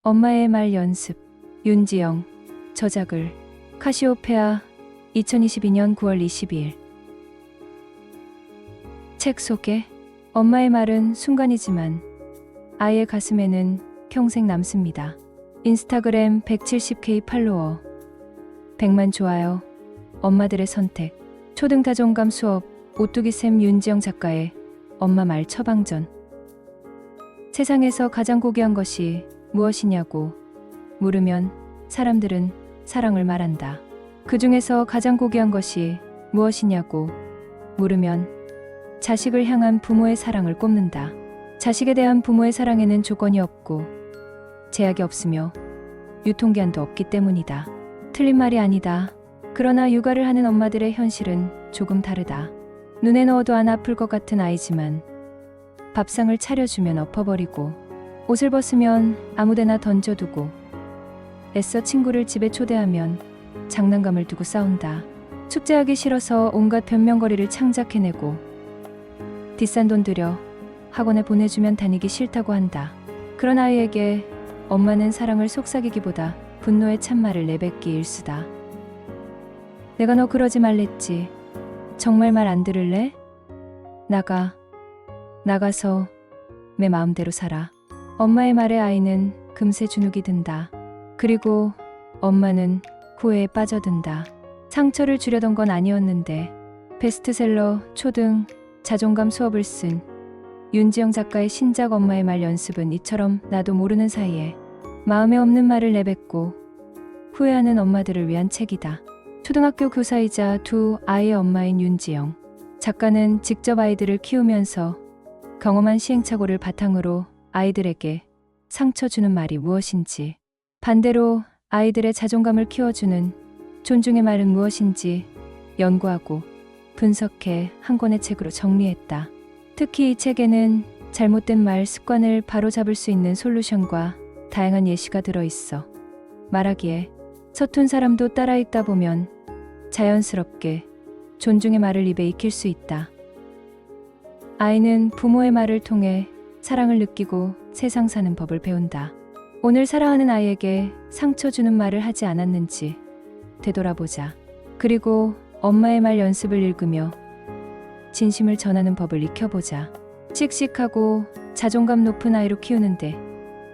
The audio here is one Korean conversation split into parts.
엄마의 말 연습. 윤지영. 저작을 카시오페아. 2022년 9월 22일. 책 소개. 엄마의 말은 순간이지만 아이의 가슴에는 평생 남습니다. 인스타그램 170K 팔로워, 100만 좋아요. 엄마들의 선택. 초등 자존감 수업. 오뚜기쌤 윤지영 작가의 엄마 말 처방전. 세상에서 가장 고귀한 것이 무엇이냐고 물으면 사람들은 사랑을 말한다. 그 중에서 가장 고귀한 것이 무엇이냐고 물으면 자식을 향한 부모의 사랑을 꼽는다. 자식에 대한 부모의 사랑에는 조건이 없고 제약이 없으며 유통기한도 없기 때문이다. 틀린 말이 아니다. 그러나 육아를 하는 엄마들의 현실은 조금 다르다. 눈에 넣어도 안 아플 것 같은 아이지만 밥상을 차려주면 엎어버리고 옷을 벗으면 아무데나 던져두고 애써 친구를 집에 초대하면 장난감을 두고 싸운다. 숙제하기 싫어서 온갖 변명거리를 창작해내고 비싼 돈 들여 학원에 보내주면 다니기 싫다고 한다. 그런 아이에게 엄마는 사랑을 속삭이기보다 분노의 찬말을 내뱉기 일수다. 내가 너 그러지 말랬지. 정말 말 안 들을래? 나가서 내 마음대로 살아. 엄마의 말에 아이는 금세 주눅이 든다. 그리고 엄마는 후회에 빠져든다. 상처를 주려던 건 아니었는데. 베스트셀러 초등 자존감 수업을 쓴 윤지영 작가의 신작 엄마의 말 연습은 이처럼 나도 모르는 사이에 마음에 없는 말을 내뱉고 후회하는 엄마들을 위한 책이다. 초등학교 교사이자 두 아이의 엄마인 윤지영 작가는 직접 아이들을 키우면서 경험한 시행착오를 바탕으로 아이들에게 상처 주는 말이 무엇인지, 반대로 아이들의 자존감을 키워주는 존중의 말은 무엇인지 연구하고 분석해 한 권의 책으로 정리했다. 특히 이 책에는 잘못된 말 습관을 바로잡을 수 있는 솔루션과 다양한 예시가 들어있어 말하기에 서툰 사람도 따라 읽다 보면 자연스럽게 존중의 말을 입에 익힐 수 있다. 아이는 부모의 말을 통해 사랑을 느끼고 세상 사는 법을 배운다. 오늘 사랑하는 아이에게 상처 주는 말을 하지 않았는지 되돌아보자. 그리고 엄마의 말 연습을 읽으며 진심을 전하는 법을 익혀보자. 씩씩하고 자존감 높은 아이로 키우는데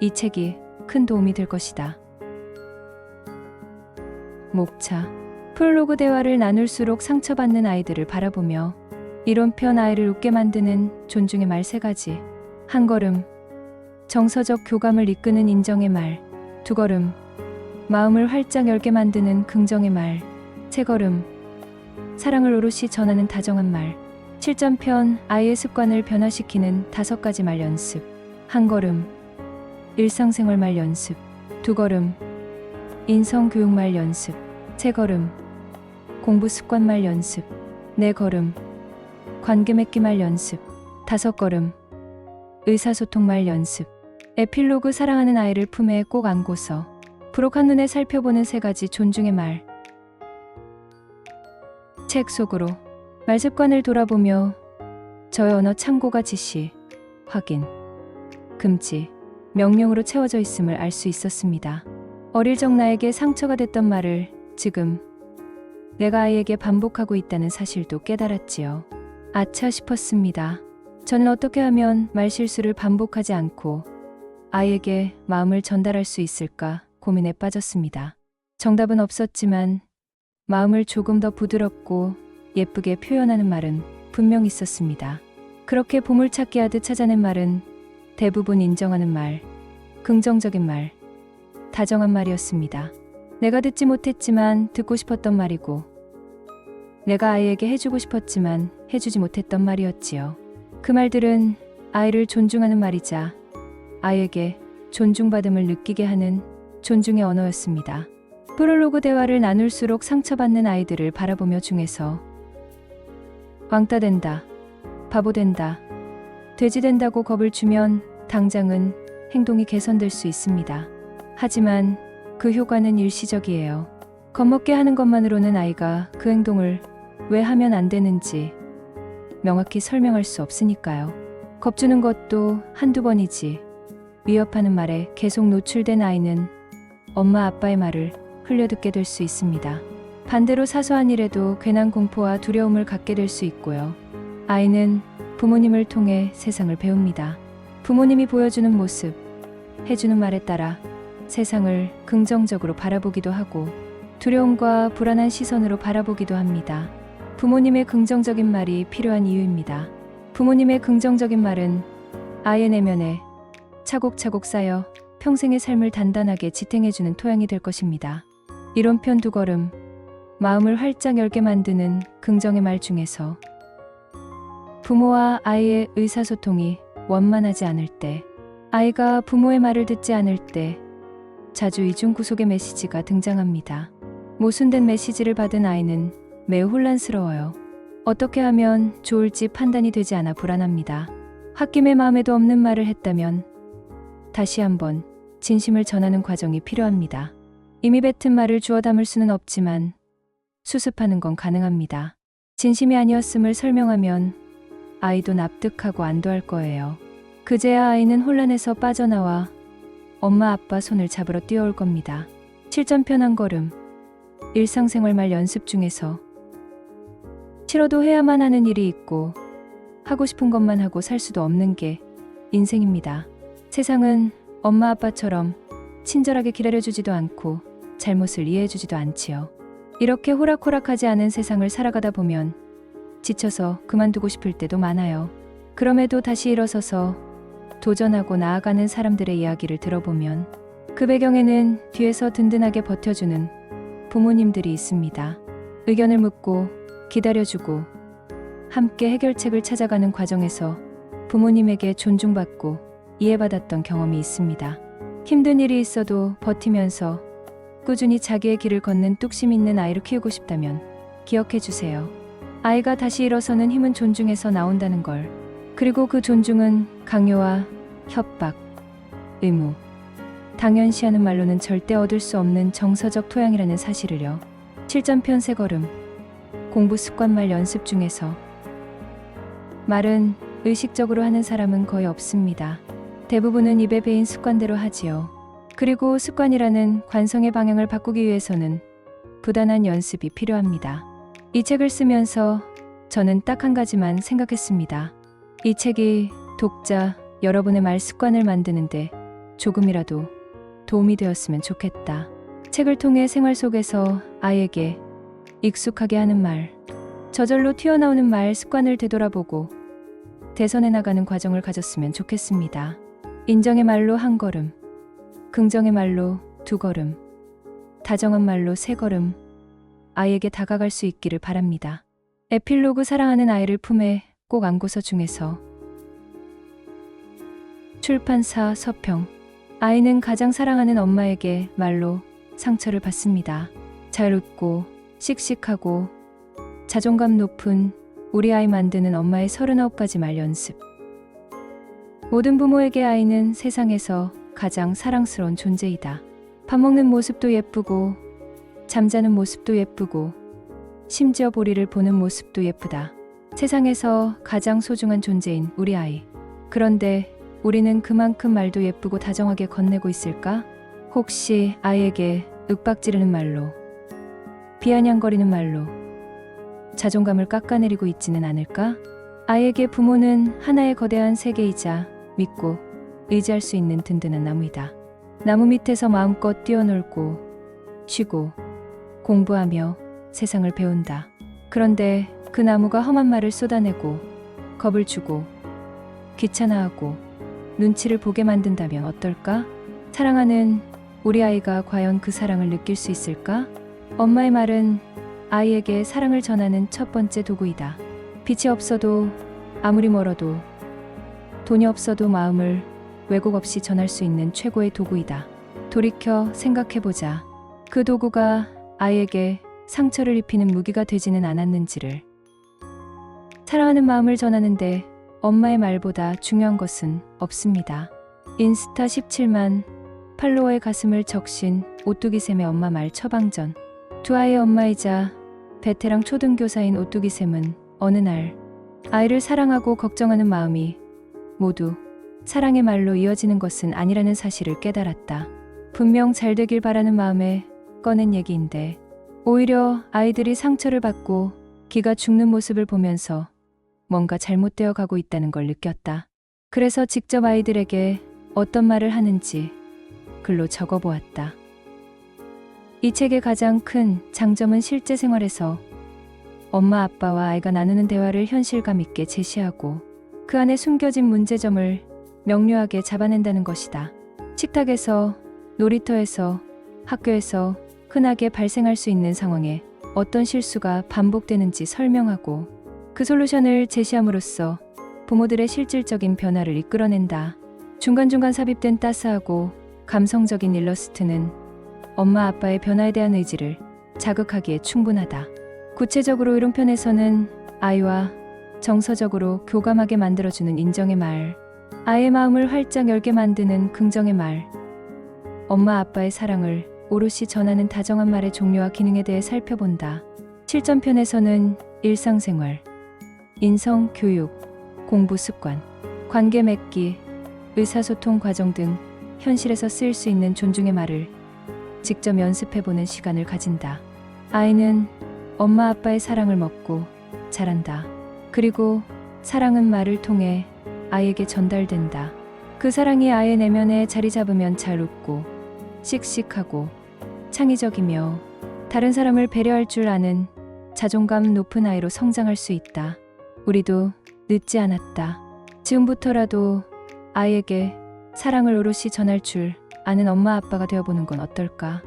이 책이 큰 도움이 될 것이다. 목차. 프롤로그. 대화를 나눌수록 상처받는 아이들을 바라보며 이론편 아이를 웃게 만드는 존중의 말 3가지. 한 걸음. 정서적 교감을 이끄는 인정의 말. 2걸음. 마음을 활짝 열게 만드는 긍정의 말. 3걸음. 사랑을 오롯이 전하는 다정한 말. 실전편. 아이의 습관을 변화시키는 5가지 말 연습. 한 걸음. 일상생활 말 연습. 2걸음. 인성교육 말 연습. 3걸음. 공부 습관 말 연습. 4걸음. 관계 맺기 말 연습. 5걸음. 의사소통 말 연습. 에필로그. 사랑하는 아이를 품에 꼭 안고서 불혹한 눈에 살펴보는 3가지 존중의 말. 책 속으로. 말습관을 돌아보며 저의 언어 창고가 지시, 확인, 금지, 명령으로 채워져 있음을 알 수 있었습니다. 어릴 적 나에게 상처가 됐던 말을 지금 내가 아이에게 반복하고 있다는 사실도 깨달았지요. 아차 싶었습니다. 저는 어떻게 하면 말실수를 반복하지 않고 아이에게 마음을 전달할 수 있을까 고민에 빠졌습니다. 정답은 없었지만 마음을 조금 더 부드럽고 예쁘게 표현하는 말은 분명 있었습니다. 그렇게 보물찾기 하듯 찾아낸 말은 대부분 인정하는 말, 긍정적인 말, 다정한 말이었습니다. 내가 듣지 못했지만 듣고 싶었던 말이고 내가 아이에게 해주고 싶었지만 해주지 못했던 말이었지요. 그 말들은 아이를 존중하는 말이자 아이에게 존중받음을 느끼게 하는 존중의 언어였습니다. 프롤로그. 대화를 나눌수록 상처받는 아이들을 바라보며 중에서 왕따 된다, 바보 된다, 돼지 된다고 겁을 주면 당장은 행동이 개선될 수 있습니다. 하지만 그 효과는 일시적이에요. 겁먹게 하는 것만으로는 아이가 그 행동을 왜 하면 안 되는지 명확히 설명할 수 없으니까요. 겁주는 것도 한두 번이지 위협하는 말에 계속 노출된 아이는 엄마 아빠의 말을 흘려듣게 될 수 있습니다. 반대로 사소한 일에도 괜한 공포와 두려움을 갖게 될 수 있고요. 아이는 부모님을 통해 세상을 배웁니다. 부모님이 보여주는 모습, 해주는 말에 따라 세상을 긍정적으로 바라보기도 하고 두려움과 불안한 시선으로 바라보기도 합니다. 부모님의 긍정적인 말이 필요한 이유입니다. 부모님의 긍정적인 말은 아이의 내면에 차곡차곡 쌓여 평생의 삶을 단단하게 지탱해주는 토양이 될 것입니다. 이론편 두 걸음, 마음을 활짝 열게 만드는 긍정의 말 중에서 부모와 아이의 의사소통이 원만하지 않을 때, 아이가 부모의 말을 듣지 않을 때 자주 이중 구속의 메시지가 등장합니다. 모순된 메시지를 받은 아이는 매우 혼란스러워요. 어떻게 하면 좋을지 판단이 되지 않아 불안합니다. 홧김에 마음에도 없는 말을 했다면 다시 한번 진심을 전하는 과정이 필요합니다. 이미 뱉은 말을 주워 담을 수는 없지만 수습하는 건 가능합니다. 진심이 아니었음을 설명하면 아이도 납득하고 안도할 거예요. 그제야 아이는 혼란에서 빠져나와 엄마 아빠 손을 잡으러 뛰어올 겁니다. 실전편 한 걸음, 일상생활 말 연습 중에서 싫어도 해야만 하는 일이 있고 하고 싶은 것만 하고 살 수도 없는 게 인생입니다. 세상은 엄마 아빠처럼 친절하게 기다려주지도 않고 잘못을 이해해주지도 않지요. 이렇게 호락호락하지 않은 세상을 살아가다 보면 지쳐서 그만두고 싶을 때도 많아요. 그럼에도 다시 일어서서 도전하고 나아가는 사람들의 이야기를 들어보면 그 배경에는 뒤에서 든든하게 버텨주는 부모님들이 있습니다. 의견을 묻고 기다려주고 함께 해결책을 찾아가는 과정에서 부모님에게 존중받고 이해받았던 경험이 있습니다. 힘든 일이 있어도 버티면서 꾸준히 자기의 길을 걷는 뚝심 있는 아이를 키우고 싶다면 기억해 주세요. 아이가 다시 일어서는 힘은 존중에서 나온다는 걸. 그리고 그 존중은 강요와 협박, 의무, 당연시하는 말로는 절대 얻을 수 없는 정서적 토양이라는 사실을요. 실전편 세 걸음, 공부 습관 말 연습 중에서 말은 의식적으로 하는 사람은 거의 없습니다. 대부분은 입에 배인 습관대로 하지요. 그리고 습관이라는 관성의 방향을 바꾸기 위해서는 부단한 연습이 필요합니다. 이 책을 쓰면서 저는 딱 한 가지만 생각했습니다. 이 책이 독자 여러분의 말 습관을 만드는데 조금이라도 도움이 되었으면 좋겠다. 책을 통해 생활 속에서 아이에게 익숙하게 하는 말, 저절로 튀어나오는 말 습관을 되돌아보고 대선해 나가는 과정을 가졌으면 좋겠습니다. 인정의 말로 한 걸음, 긍정의 말로 두 걸음, 다정한 말로 세 걸음, 아이에게 다가갈 수 있기를 바랍니다. 에필로그 사랑하는 아이를 품에 꼭 안고서 중에서 출판사 서평. 아이는 가장 사랑하는 엄마에게 말로 상처를 받습니다. 잘 웃고 씩씩하고 자존감 높은 우리 아이 만드는 엄마의 39가지 말 연습. 모든 부모에게 아이는 세상에서 가장 사랑스러운 존재이다. 밥 먹는 모습도 예쁘고 잠자는 모습도 예쁘고 심지어 보리를 보는 모습도 예쁘다. 세상에서 가장 소중한 존재인 우리 아이. 그런데 우리는 그만큼 말도 예쁘고 다정하게 건네고 있을까? 혹시 아이에게 윽박지르는 말로, 비아냥거리는 말로 자존감을 깎아내리고 있지는 않을까? 아이에게 부모는 하나의 거대한 세계이자 믿고 의지할 수 있는 든든한 나무이다. 나무 밑에서 마음껏 뛰어놀고 쉬고 공부하며 세상을 배운다. 그런데 그 나무가 험한 말을 쏟아내고 겁을 주고 귀찮아하고 눈치를 보게 만든다면 어떨까? 사랑하는 우리 아이가 과연 그 사랑을 느낄 수 있을까? 엄마의 말은 아이에게 사랑을 전하는 첫 번째 도구이다. 빛이 없어도 아무리 멀어도 돈이 없어도 마음을 왜곡 없이 전할 수 있는 최고의 도구이다. 돌이켜 생각해보자. 그 도구가 아이에게 상처를 입히는 무기가 되지는 않았는지를. 사랑하는 마음을 전하는데 엄마의 말보다 중요한 것은 없습니다. 인스타 17만 팔로워의 가슴을 적신 오뚜기샘의 엄마 말 처방전. 두 아이의 엄마이자 베테랑 초등교사인 오뚜기샘은 어느 날 아이를 사랑하고 걱정하는 마음이 모두 사랑의 말로 이어지는 것은 아니라는 사실을 깨달았다. 분명 잘 되길 바라는 마음에 꺼낸 얘기인데 오히려 아이들이 상처를 받고 기가 죽는 모습을 보면서 뭔가 잘못되어 가고 있다는 걸 느꼈다. 그래서 직접 아이들에게 어떤 말을 하는지 글로 적어보았다. 이 책의 가장 큰 장점은 실제 생활에서 엄마 아빠와 아이가 나누는 대화를 현실감 있게 제시하고 그 안에 숨겨진 문제점을 명료하게 잡아낸다는 것이다. 식탁에서, 놀이터에서, 학교에서 흔하게 발생할 수 있는 상황에 어떤 실수가 반복되는지 설명하고 그 솔루션을 제시함으로써 부모들의 실질적인 변화를 이끌어낸다. 중간중간 삽입된 따스하고 감성적인 일러스트는 엄마 아빠의 변화에 대한 의지를 자극하기에 충분하다. 구체적으로 이런 편에서는 아이와 정서적으로 교감하게 만들어주는 인정의 말, 아이의 마음을 활짝 열게 만드는 긍정의 말, 엄마 아빠의 사랑을 오롯이 전하는 다정한 말의 종류와 기능에 대해 살펴본다. 실전편에서는 일상생활, 인성, 교육, 공부 습관, 관계 맺기, 의사소통 과정 등 현실에서 쓰일 수 있는 존중의 말을 직접 연습해보는 시간을 가진다. 아이는 엄마 아빠의 사랑을 먹고 자란다. 그리고 사랑은 말을 통해 아이에게 전달된다. 그 사랑이 아이의 내면에 자리 잡으면 잘 웃고 씩씩하고 창의적이며 다른 사람을 배려할 줄 아는 자존감 높은 아이로 성장할 수 있다. 우리도 늦지 않았다. 지금부터라도 아이에게 사랑을 오롯이 전할 줄 아는 엄마 아빠가 되어보는 건 어떨까?